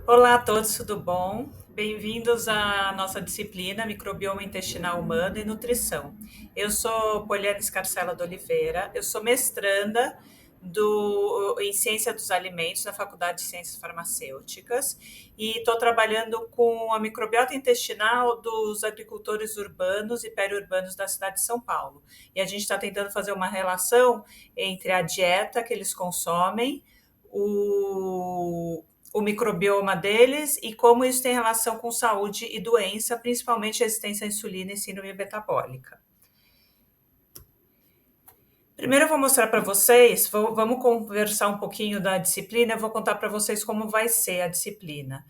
Olá a todos, tudo bom? Bem-vindos à nossa disciplina Microbioma Intestinal Humano e Nutrição. Eu sou Poliana Scarcella de Oliveira, eu sou mestranda em Ciência dos Alimentos na Faculdade de Ciências Farmacêuticas e estou trabalhando com a microbiota intestinal dos agricultores urbanos e periurbanos da cidade de São Paulo. E a gente está tentando fazer uma relação entre a dieta que eles consomem, o o microbioma deles e como isso tem relação com saúde e doença, principalmente resistência à insulina e síndrome metabólica. Primeiro eu vou mostrar para vocês, vamos conversar um pouquinho da disciplina, eu vou contar para vocês como vai ser a disciplina.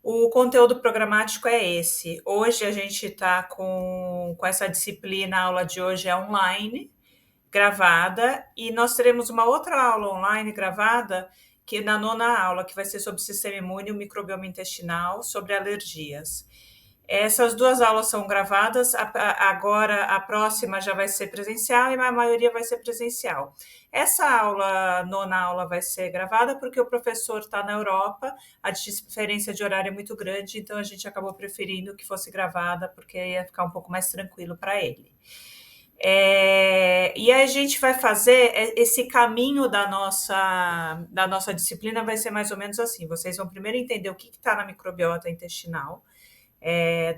O conteúdo programático é esse. Hoje a gente está com essa disciplina, a aula de hoje é online, gravada, e nós teremos uma outra aula online gravada que na nona aula, que vai ser sobre o sistema imune e o microbioma intestinal, sobre alergias. Essas duas aulas são gravadas, agora a próxima já vai ser presencial e a maioria vai ser presencial. Essa aula, nona aula, vai ser gravada porque o professor está na Europa, a diferença de horário é muito grande, então a gente acabou preferindo que fosse gravada porque ia ficar um pouco mais tranquilo para ele. E a gente vai fazer esse caminho da nossa disciplina, vai ser mais ou menos assim. Vocês vão primeiro entender o que está na microbiota intestinal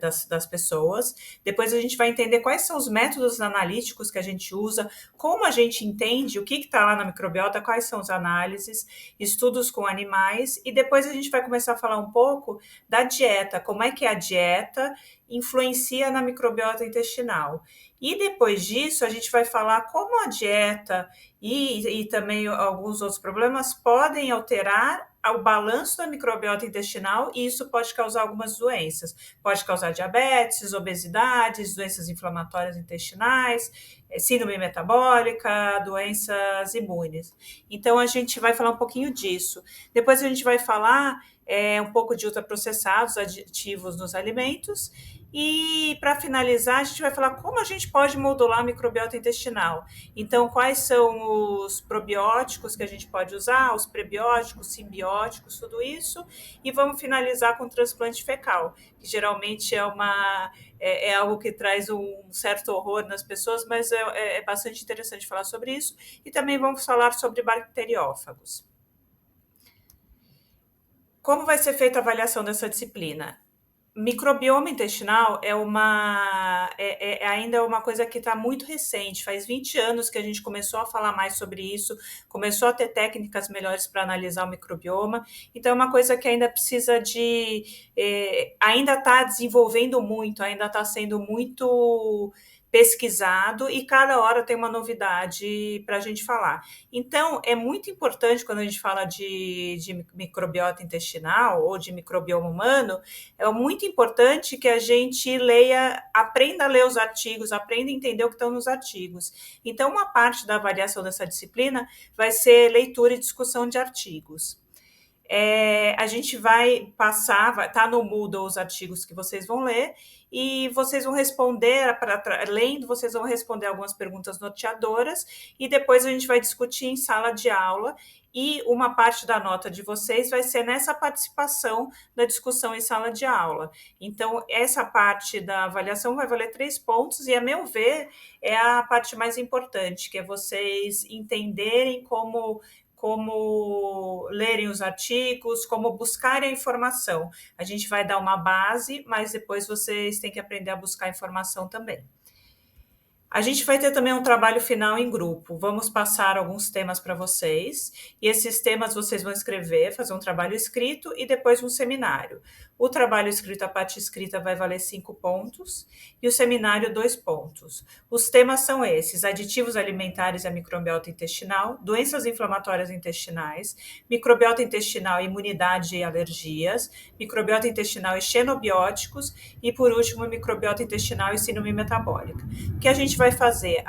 das pessoas. Depois a gente vai entender quais são os métodos analíticos que a gente usa, como a gente entende o que está lá na microbiota, quais são as análises, estudos com animais, e depois a gente vai começar a falar um pouco da dieta, como é que a dieta influencia na microbiota intestinal. E depois disso, a gente vai falar como a dieta e também alguns outros problemas podem alterar o balanço da microbiota intestinal e isso pode causar algumas doenças. Pode causar diabetes, obesidade, doenças inflamatórias intestinais, síndrome metabólica, doenças imunes. Então, a gente vai falar um pouquinho disso. Depois a gente vai falar um pouco de ultraprocessados, aditivos nos alimentos. E, para finalizar, a gente vai falar como a gente pode modular a microbiota intestinal. Então, quais são os probióticos que a gente pode usar, os prebióticos, simbióticos, tudo isso. E vamos finalizar com o transplante fecal, que geralmente é algo que traz um certo horror nas pessoas, mas é bastante interessante falar sobre isso. E também vamos falar sobre bacteriófagos. Como vai ser feita a avaliação dessa disciplina? Microbioma intestinal ainda é uma coisa que está muito recente, faz 20 anos que a gente começou a falar mais sobre isso, começou a ter técnicas melhores para analisar o microbioma, então é uma coisa que ainda precisa ainda está desenvolvendo muito, ainda está sendo muito pesquisado e cada hora tem uma novidade para a gente falar. Então, é muito importante quando a gente fala de microbiota intestinal ou de microbioma humano, é muito importante que a gente aprenda a ler os artigos, aprenda a entender o que estão nos artigos. Então, uma parte da avaliação dessa disciplina vai ser leitura e discussão de artigos. A gente vai passar, tá no Moodle os artigos que vocês vão ler e vocês vão responder, lendo, vocês vão responder algumas perguntas norteadoras e depois a gente vai discutir em sala de aula e uma parte da nota de vocês vai ser nessa participação da discussão em sala de aula. Então, essa parte da avaliação vai valer 3 pontos e, a meu ver, é a parte mais importante, que é vocês entenderem como lerem os artigos, como buscarem a informação. A gente vai dar uma base, mas depois vocês têm que aprender a buscar informação também. A gente vai ter também um trabalho final em grupo. Vamos passar alguns temas para vocês, e esses temas vocês vão escrever, fazer um trabalho escrito e depois um seminário. O trabalho escrito, a parte escrita, vai valer 5 pontos e o seminário 2 pontos. Os temas são esses: aditivos alimentares e a microbiota intestinal, doenças inflamatórias intestinais, microbiota intestinal, imunidade e alergias, microbiota intestinal e xenobióticos e, por último, microbiota intestinal e síndrome metabólica. O que a gente vai vai fazer?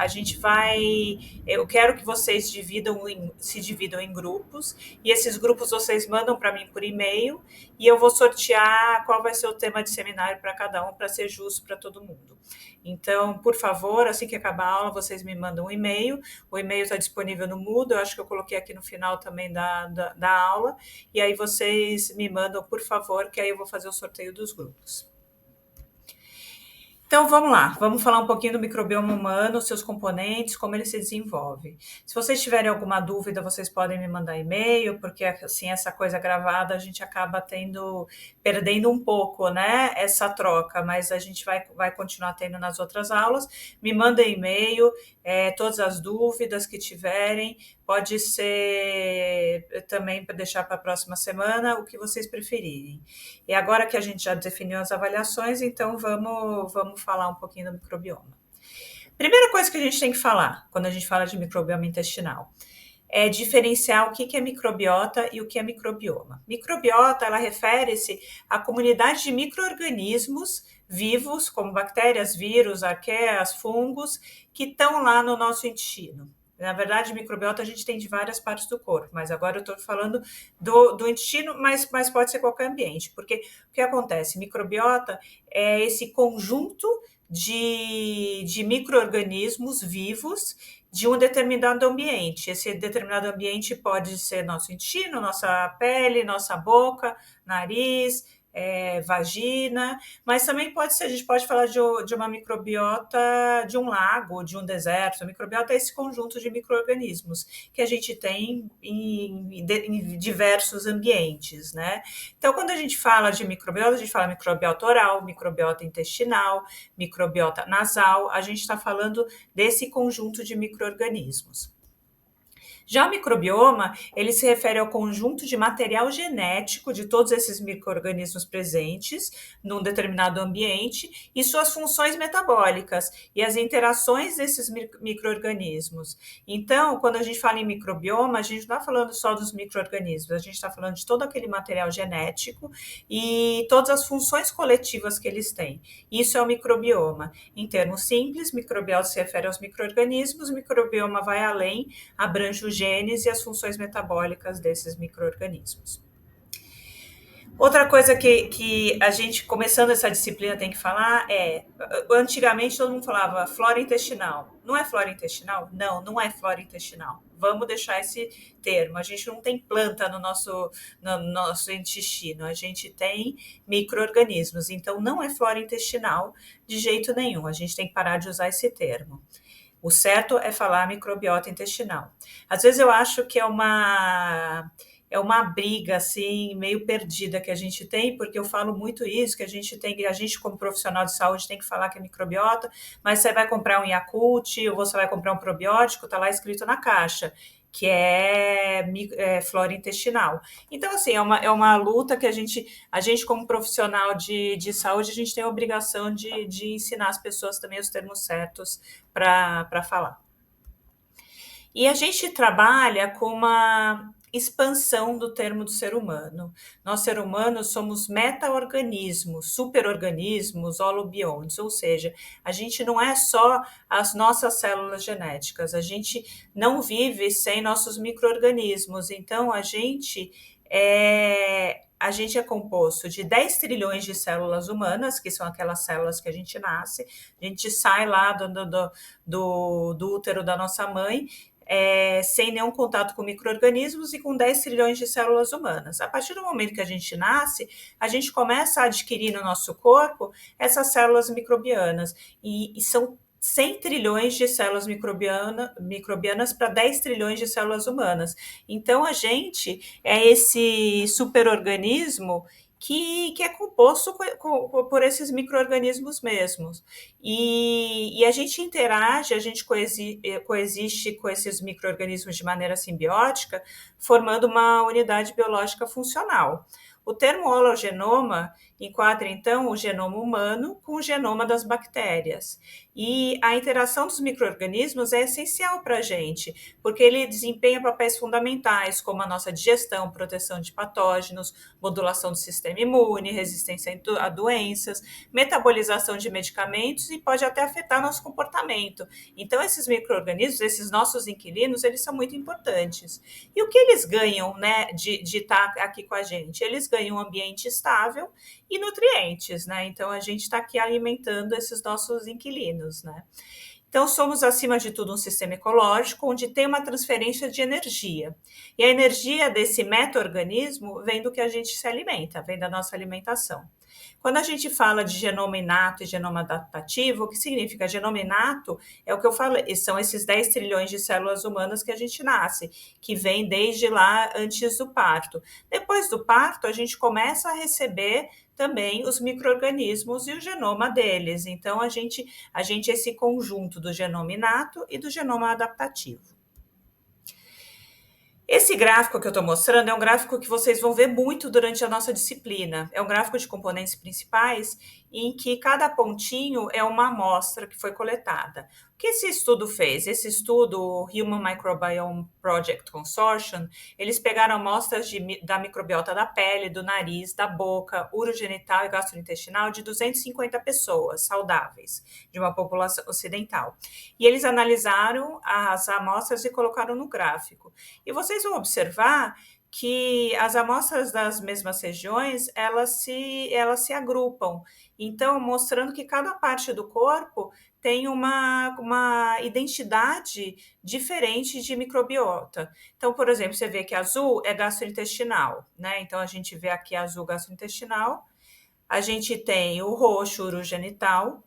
Eu quero que vocês se dividam em grupos, e esses grupos vocês mandam para mim por e-mail, e eu vou sortear qual vai ser o tema de seminário para cada um, para ser justo para todo mundo. Então, por favor, assim que acabar a aula, vocês me mandam um e-mail. O e-mail está disponível no Moodle, eu acho que eu coloquei aqui no final também da aula, e aí vocês me mandam, por favor, que aí eu vou fazer o sorteio dos grupos. Então, vamos lá, vamos falar um pouquinho do microbioma humano, seus componentes, como ele se desenvolve. Se vocês tiverem alguma dúvida, vocês podem me mandar e-mail, porque assim, essa coisa gravada a gente acaba perdendo um pouco, né, essa troca, mas a gente vai continuar tendo nas outras aulas. Me mandem e-mail, todas as dúvidas que tiverem, pode ser também para deixar para a próxima semana, o que vocês preferirem. E agora que a gente já definiu as avaliações, então vamos falar um pouquinho do microbioma. Primeira coisa que a gente tem que falar quando a gente fala de microbioma intestinal é diferenciar o que é microbiota e o que é microbioma. Microbiota, ela refere-se à comunidade de micro-organismos vivos, como bactérias, vírus, arqueias, fungos, que estão lá no nosso intestino. Na verdade, microbiota a gente tem de várias partes do corpo, mas agora eu estou falando do intestino, mas pode ser qualquer ambiente, porque o que acontece? Microbiota é esse conjunto de micro-organismos vivos de um determinado ambiente. Esse determinado ambiente pode ser nosso intestino, nossa pele, nossa boca, nariz, vagina, mas também pode ser, a gente pode falar de uma microbiota de um lago, de um deserto. A microbiota é esse conjunto de micro-organismos que a gente tem em diversos ambientes, né? Então, quando a gente fala de microbiota, a gente fala microbiota oral, microbiota intestinal, microbiota nasal, a gente está falando desse conjunto de micro-organismos. Já o microbioma, ele se refere ao conjunto de material genético de todos esses micro-organismos presentes num determinado ambiente e suas funções metabólicas e as interações desses micro-organismos. Então, quando a gente fala em microbioma, a gente não está falando só dos micro-organismos, a gente está falando de todo aquele material genético e todas as funções coletivas que eles têm. Isso é o microbioma. Em termos simples, microbiota se refere aos micro-organismos, o microbioma vai além, abrange os genes e as funções metabólicas desses micro-organismos. Outra coisa que a gente, começando essa disciplina, tem que falar antigamente todo mundo falava flora intestinal. Não é flora intestinal? Não é flora intestinal. Vamos deixar esse termo. A gente não tem planta no nosso intestino, a gente tem micro-organismos. Então, não é flora intestinal de jeito nenhum. A gente tem que parar de usar esse termo. O certo é falar microbiota intestinal. Às vezes eu acho que é uma briga assim meio perdida que a gente tem, porque eu falo muito isso, que a gente como profissional de saúde tem que falar que é microbiota, mas você vai comprar um Yakult ou você vai comprar um probiótico, tá lá escrito na caixa que é flora intestinal. Então, assim, é uma luta que a gente como profissional de saúde, a gente tem a obrigação de ensinar as pessoas também os termos certos para falar. E a gente trabalha com uma expansão do termo do ser humano. Nós, ser humanos, somos meta-organismos, superorganismos, holobiontes, ou seja, a gente não é só as nossas células genéticas, a gente não vive sem nossos micro-organismos. Então, a gente é composto de 10 trilhões de células humanas, que são aquelas células que a gente nasce, a gente sai lá do útero da nossa mãe, sem nenhum contato com micro-organismos e com 10 trilhões de células humanas. A partir do momento que a gente nasce, a gente começa a adquirir no nosso corpo essas células microbianas, e são 100 trilhões de células microbianas para 10 trilhões de células humanas. Então, a gente é esse superorganismo que é composto por esses micro-organismos mesmos. E a gente interage, a gente coexiste com esses micro-organismos de maneira simbiótica, formando uma unidade biológica funcional. O termo hologenoma enquadra, então, o genoma humano com o genoma das bactérias. E a interação dos micro-organismos é essencial para a gente, porque ele desempenha papéis fundamentais, como a nossa digestão, proteção de patógenos, modulação do sistema sistema imune, resistência a doenças, metabolização de medicamentos e pode até afetar nosso comportamento. Então, esses micro-organismos, esses nossos inquilinos, eles são muito importantes. E o que eles ganham, né, de estar aqui com a gente? Eles ganham um ambiente estável e nutrientes, né? Então, a gente está aqui alimentando esses nossos inquilinos, né? Então, somos, acima de tudo, um sistema ecológico onde tem uma transferência de energia. E a energia desse meta-organismo vem do que a gente se alimenta, vem da nossa alimentação. Quando a gente fala de genoma inato e genoma adaptativo, o que significa genoma inato é o que eu falei, são esses 10 trilhões de células humanas que a gente nasce, que vem desde lá antes do parto. Depois do parto, a gente começa a receber também os micro-organismos e o genoma deles. Então, a gente é esse conjunto do genoma inato e do genoma adaptativo. Esse gráfico que eu estou mostrando é um gráfico que vocês vão ver muito durante a nossa disciplina. É um gráfico de componentes principais em que cada pontinho é uma amostra que foi coletada. O que esse estudo fez? Esse estudo, o Human Microbiome Project Consortium, eles pegaram amostras da microbiota da pele, do nariz, da boca, urogenital e gastrointestinal de 250 pessoas saudáveis, de uma população ocidental. E eles analisaram as amostras e colocaram no gráfico. E vocês vão observar que as amostras das mesmas regiões, elas se agrupam. Então, mostrando que cada parte do corpo tem uma identidade diferente de microbiota. Então, por exemplo, você vê que azul é gastrointestinal, né? Então, a gente vê aqui azul gastrointestinal, a gente tem o roxo urogenital,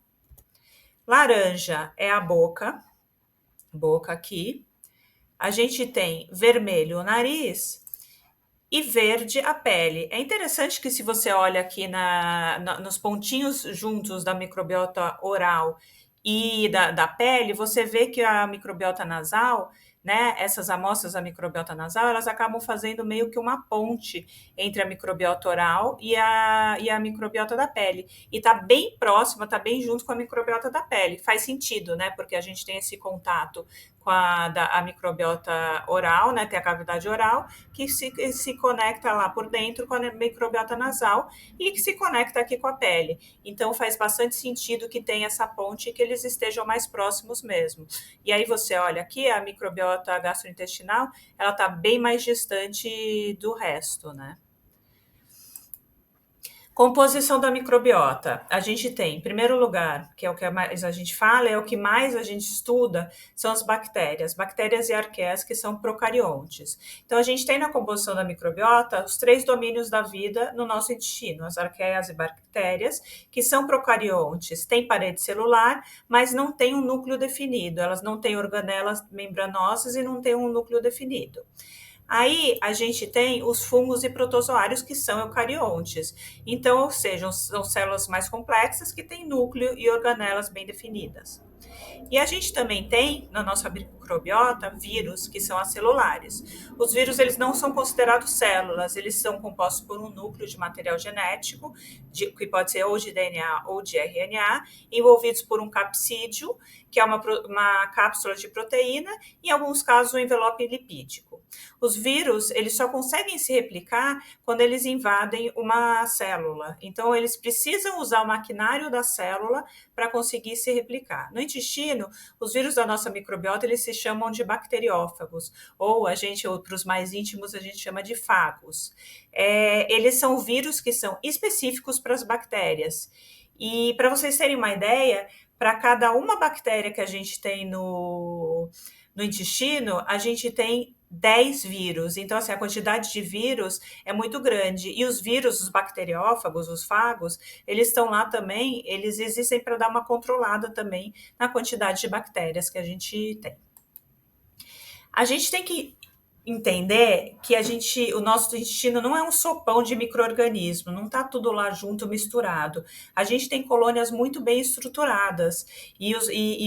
laranja é a boca aqui, a gente tem vermelho o nariz e verde a pele. É interessante que se você olha aqui nos pontinhos juntos da microbiota oral e da pele, você vê que a microbiota nasal, né, essas amostras da microbiota nasal, elas acabam fazendo meio que uma ponte entre a microbiota oral e a microbiota da pele. E está bem próxima, está bem junto com a microbiota da pele. Faz sentido, né, porque a gente tem esse contato com a microbiota oral, né, tem a cavidade oral, que se conecta lá por dentro com a microbiota nasal e que se conecta aqui com a pele. Então, faz bastante sentido que tenha essa ponte e que eles estejam mais próximos mesmo. E aí você olha aqui, a microbiota gastrointestinal, ela está bem mais distante do resto, né? Composição da microbiota. A gente tem, em primeiro lugar, que é o que mais a gente fala, é o que mais a gente estuda, são as bactérias e arqueias, que são procariontes. Então, a gente tem na composição da microbiota os 3 domínios da vida no nosso intestino, as arqueias e bactérias, que são procariontes, têm parede celular, mas não têm um núcleo definido, elas não têm organelas membranosas e não têm um núcleo definido. Aí a gente tem os fungos e protozoários, que são eucariontes. Então, ou seja, são células mais complexas que têm núcleo e organelas bem definidas. E a gente também tem, na nossa microbiota, vírus, que são acelulares. Os vírus, eles não são considerados células, eles são compostos por um núcleo de material genético, que pode ser ou de DNA ou de RNA, envolvidos por um capsídeo, que é uma cápsula de proteína, e em alguns casos um envelope lipídico. Os vírus, eles só conseguem se replicar quando eles invadem uma célula. Então, eles precisam usar o maquinário da célula para conseguir se replicar. No intestino, os vírus da nossa microbiota, eles se chamam de bacteriófagos, ou para os mais íntimos, a gente chama de fagos. Eles são vírus que são específicos para as bactérias. E para vocês terem uma ideia, para cada uma bactéria que a gente tem no intestino, a gente tem 10 vírus. Então, assim, a quantidade de vírus é muito grande. E os vírus, os bacteriófagos, os fagos, eles estão lá também, eles existem para dar uma controlada também na quantidade de bactérias que a gente tem. A gente tem que entender que o nosso intestino não é um sopão de micro-organismo, não está tudo lá junto, misturado. A gente tem colônias muito bem estruturadas e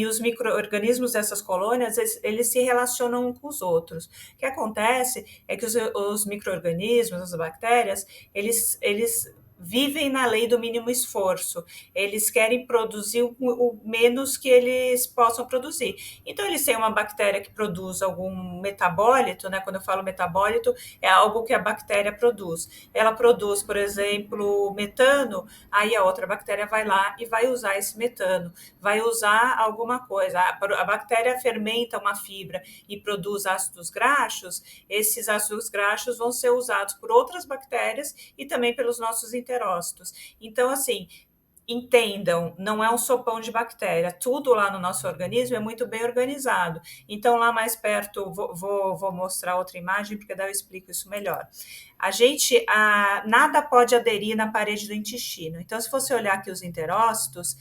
os micro-organismos dessas colônias, eles se relacionam uns com os outros. O que acontece é que os micro-organismos, as bactérias, eles vivem na lei do mínimo esforço. Eles querem produzir o menos que eles possam produzir. Então, eles têm uma bactéria que produz algum metabólito, né? Quando eu falo metabólito, é algo que a bactéria produz. Ela produz, por exemplo, metano, aí a outra bactéria vai lá e vai usar esse metano, vai usar alguma coisa. A bactéria fermenta uma fibra e produz ácidos graxos, esses ácidos graxos vão ser usados por outras bactérias e também pelos nossos enterócitos. Então, assim, entendam, não é um sopão de bactéria, tudo lá no nosso organismo é muito bem organizado. Então, lá mais perto, vou mostrar outra imagem, porque daí eu explico isso melhor. Nada pode aderir na parede do intestino. Então, se você olhar aqui os enterócitos,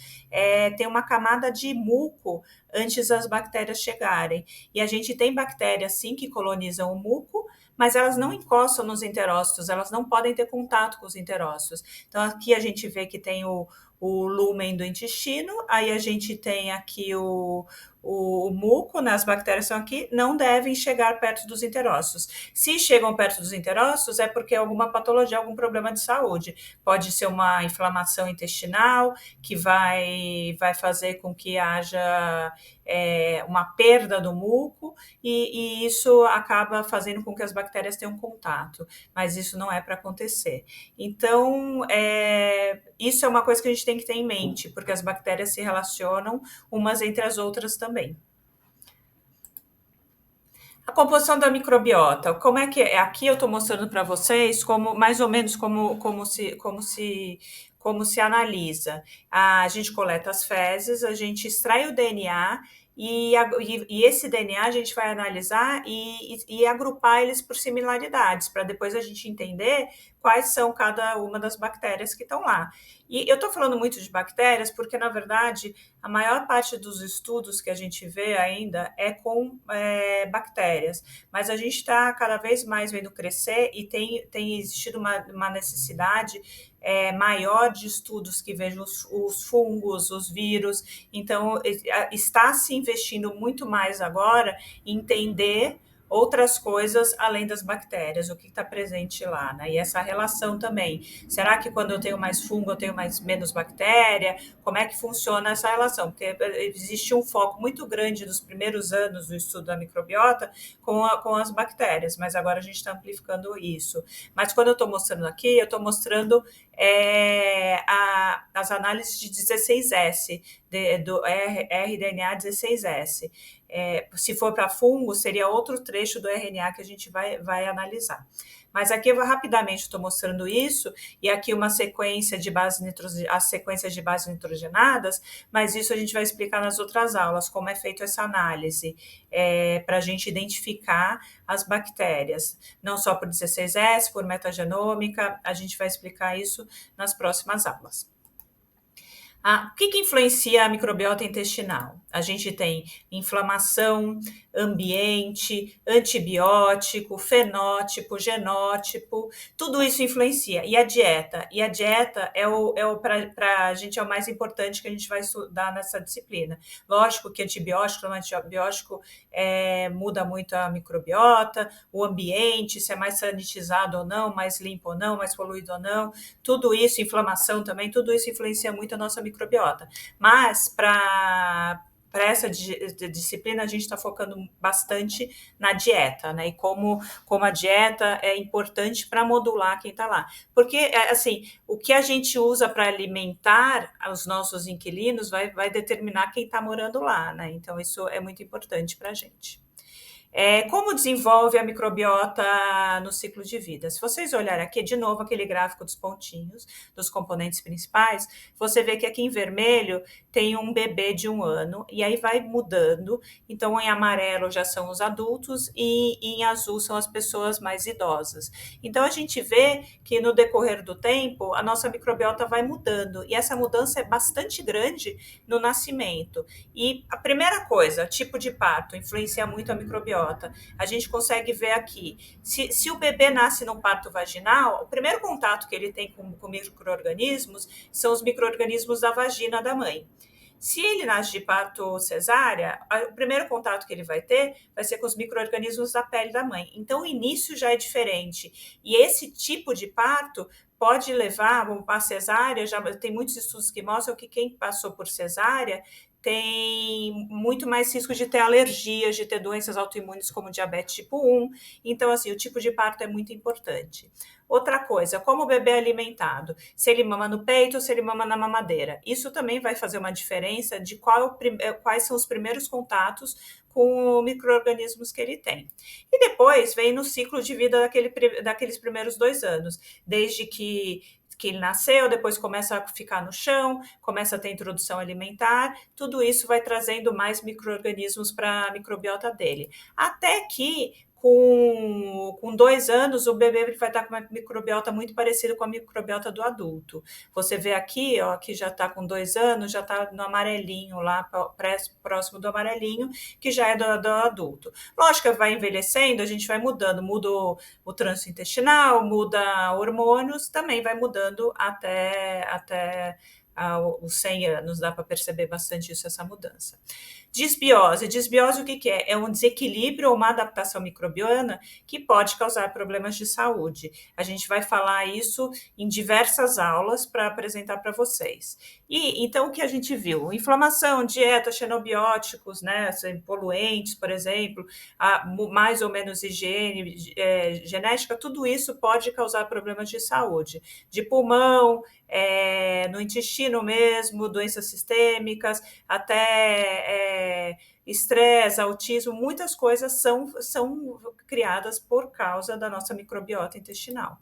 tem uma camada de muco antes das bactérias chegarem. E a gente tem bactérias, sim, que colonizam o muco, mas elas não encostam nos enterócitos, elas não podem ter contato com os enterócitos. Então, aqui a gente vê que tem o lúmen do intestino, aí a gente tem aqui o muco, né? As bactérias estão aqui, não devem chegar perto dos enterócitos. Se chegam perto dos enterócitos, é porque é alguma patologia, algum problema de saúde. Pode ser uma inflamação intestinal, que vai fazer com que haja uma perda do muco, e isso acaba fazendo com que as bactérias tenham contato, mas isso não é para acontecer. Então, isso é uma coisa que a gente tem que ter em mente, porque as bactérias se relacionam umas entre as outras também. A composição da microbiota, como é que é? Aqui eu estou mostrando para vocês como mais ou menos como se analisa. A gente coleta as fezes, a gente extrai o DNA e esse DNA a gente vai analisar e agrupar eles por similaridades, para depois a gente entender quais são cada uma das bactérias que estão lá. E eu estou falando muito de bactérias porque, na verdade, a maior parte dos estudos que a gente vê ainda é com bactérias, mas a gente está cada vez mais vendo crescer e tem existido uma necessidade maior de estudos que vejam os fungos, os vírus. Então, está se investindo muito mais agora em entender outras coisas além das bactérias, o que está presente lá, né? E essa relação também. Será que quando eu tenho mais fungo, eu tenho menos bactéria? Como é que funciona essa relação? Porque existe um foco muito grande nos primeiros anos do estudo da microbiota com as bactérias, mas agora a gente está amplificando isso. Mas quando eu estou mostrando aqui, eu estou mostrando as análises de 16S, do rDNA 16S. Se for para fungo, seria outro trecho do RNA que a gente vai analisar. Mas aqui eu rapidamente estou mostrando isso, e aqui uma sequência de as sequências de bases nitrogenadas, mas isso a gente vai explicar nas outras aulas, como é feita essa análise, para a gente identificar as bactérias, não só por 16S, por metagenômica, a gente vai explicar isso nas próximas aulas. O que influencia a microbiota intestinal? A gente tem inflamação, ambiente, antibiótico, fenótipo, genótipo, tudo isso influencia. E a dieta? E a dieta para a gente é o mais importante que a gente vai estudar nessa disciplina. Lógico que antibiótico muda muito a microbiota, o ambiente, se é mais sanitizado ou não, mais limpo ou não, mais poluído ou não, tudo isso, inflamação também, tudo isso influencia muito a nossa microbiota. Mas para essa disciplina, a gente está focando bastante na dieta, né? E como a dieta é importante para modular quem está lá. Porque, assim, o que a gente usa para alimentar os nossos inquilinos vai determinar quem está morando lá, né? Então, isso é muito importante para a gente. Como desenvolve a microbiota no ciclo de vida? Se vocês olharem aqui, de novo, aquele gráfico dos pontinhos, dos componentes principais, você vê que aqui em vermelho tem um bebê de 1 ano, e aí vai mudando. Então, em amarelo já são os adultos e em azul são as pessoas mais idosas. Então, a gente vê que no decorrer do tempo, a nossa microbiota vai mudando, e essa mudança é bastante grande no nascimento. E a primeira coisa, tipo de parto, influencia muito a microbiota. A gente consegue ver aqui, se o bebê nasce num parto vaginal, o primeiro contato que ele tem com micro-organismos são os micro-organismos da vagina da mãe. Se ele nasce de parto cesárea, o primeiro contato que ele vai ter vai ser com os micro-organismos da pele da mãe. Então, o início já é diferente. E esse tipo de parto pode levar, a cesárea, já tem muitos estudos que mostram que quem passou por cesárea tem muito mais risco de ter alergias, de ter doenças autoimunes como diabetes tipo 1. Então, assim, o tipo de parto é muito importante. Outra coisa, como o bebê é alimentado, se ele mama no peito ou se ele mama na mamadeira. Isso também vai fazer uma diferença de quais são os primeiros contatos com micro-organismos que ele tem. E depois vem no ciclo de vida daqueles primeiros 2 anos, desde que ele nasceu, depois começa a ficar no chão, começa a ter introdução alimentar, tudo isso vai trazendo mais micro-organismos para a microbiota dele. Até que com 2 anos, o bebê vai estar com uma microbiota muito parecida com a microbiota do adulto. Você vê aqui, ó, que já está com 2 anos, já está no amarelinho lá, próximo do amarelinho, que já é do adulto. Lógico que vai envelhecendo, a gente vai mudando, muda o trânsito intestinal, muda hormônios, também vai mudando até os 100 anos, dá para perceber bastante isso, essa mudança. Disbiose. Disbiose o que é? É um desequilíbrio ou uma adaptação microbiana que pode causar problemas de saúde. A gente vai falar isso em diversas aulas para apresentar para vocês. E então o que a gente viu? Inflamação, dieta, xenobióticos, né, poluentes, por exemplo, mais ou menos higiene, genética, tudo isso pode causar problemas de saúde, de pulmão, no intestino mesmo, doenças sistêmicas, até estresse, autismo, muitas coisas são criadas por causa da nossa microbiota intestinal.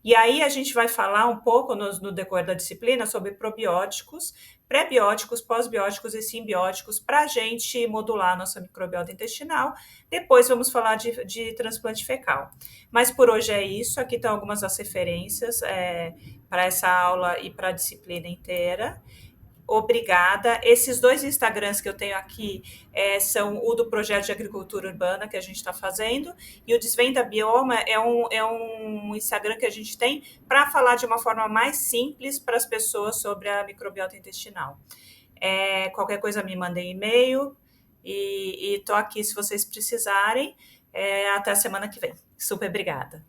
E aí a gente vai falar um pouco no decorrer da disciplina sobre probióticos, pré-bióticos, pós-bióticos e simbióticos para a gente modular a nossa microbiota intestinal. Depois vamos falar de transplante fecal. Mas por hoje é isso. Aqui estão algumas das referências para essa aula e para a disciplina inteira. Obrigada. Esses 2 Instagrams que eu tenho aqui são o do projeto de agricultura urbana que a gente está fazendo, e o Desvenda Bioma é um Instagram que a gente tem para falar de uma forma mais simples para as pessoas sobre a microbiota intestinal. Qualquer coisa me mandem e-mail e estou aqui se vocês precisarem. Até a semana que vem. Super obrigada.